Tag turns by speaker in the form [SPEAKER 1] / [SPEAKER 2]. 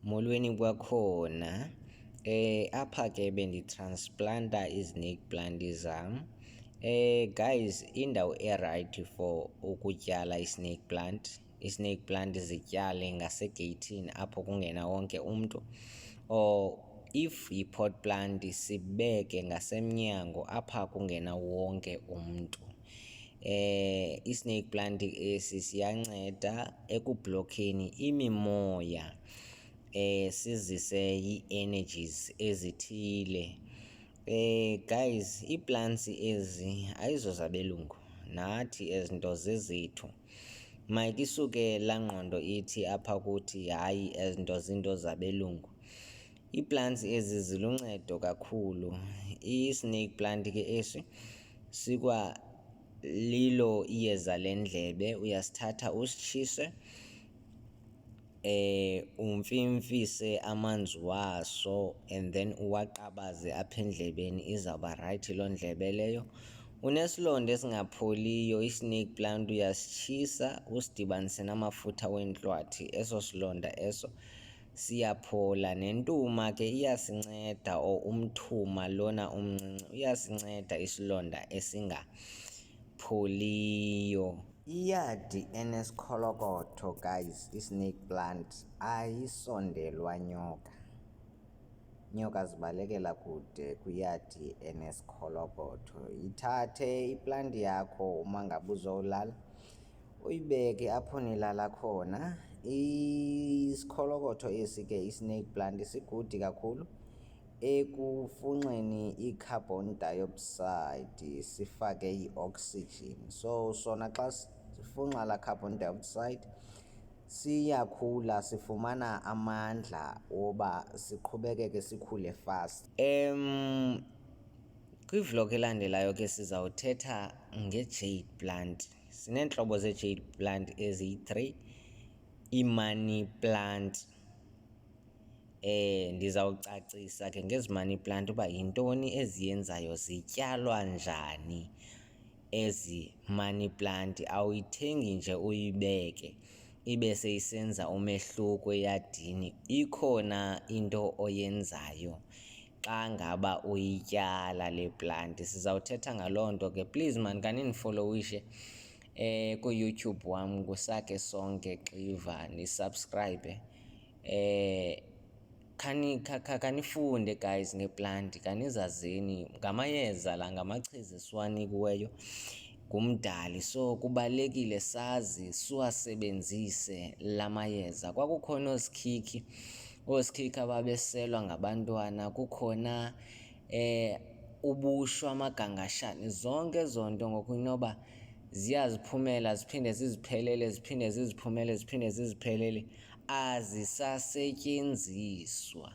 [SPEAKER 1] Molweni kwakhona. Apha ke benditransplanter i-snake plant zam. Guys, indawo right for ukutyala i-snake plant. I-snake plant zityale ngasegeyithini apho kungena wonke umntu, or if yi-pot plant sibeke ngasemnyango apha kungena wonke umntu. I-snake plant esi siyanceda ekublokheni imimoya, sizise ii-energies ezithile. Guys, ii-plants ezi ayizozabelungu, nathi ezi nto zezethu. Mayike isuke laa ngqondo ithi apha kuthi hayi ezi nto zinto zabelungu. Ii-plants ezi ziluncedo kakhulu. I-snake plant ke esi lilo iyeza lendlebe. Uyasithatha usitshise, umfimfise amanzi waso and then uwaqabaze apha endlebeni, izawuba rayithi loo ndlebe leyo. Unesilonda esingapholiyo, i-snake plant uyasitshisa usidibanise namafutha wentlwathi, eso silonda eso siyaphola. Nentuma ke iyasinceda, or umthuma lona umncinci uyasinceda isilonda esingapholiyo. Iyadi enesikholokotho guys, i-snake plant ayisondelwa nyoka. Nyoka zibalekela kude kwiyadi enesikholokotho. Yithathe iplanti yakho uma ngabe uzowulala, uyibeke apho nilala khona. Isikholokotho esi ke i-snake plant sigudi kakhulu ekufunxeni i-carbon dioxide sifake i-oxygen. So sona xa sifunxa laa carbon dioxide siyakhula, sifumana amandla woba siqhubekeke sikhule fast. Kwivlog elandelayo ke sizawuthetha nge-jade plant. Sineentlobo ze-jade plant eziyi-3. I-money plant, ndizawucacisa ke ngezi money plant uba yintoni eziyenzayo, zityalwa njani ezi money plant. Awuyithengi nje uyibeke ibe seyisenza umehluko eyadini. Ikhona into oyenzayo xa ngaba uyityala le plant. Sizawuthetha ngaloo nto ke. Please man, khanindifollowishe kuYouTube wam kuSakhe Sonke Xiva, nisubscribe. Khanifunde guys ngeplanti, khanizazeni ngamayeza la, ngamachiza esiwanikiweyo ngumdali. So kubalulekile sazi, siwasebenzise la mayeza. Kwakukhona oozikhikhi ababeselwa ngabantwana, kukhona ubushwa, amagangashane, zonke ezo nto ngoku inoba ziyaziphumela ziphinde ziziphelele, ziphinde ziziphumele ziphinde ziziphelele, azisasetyenziswa.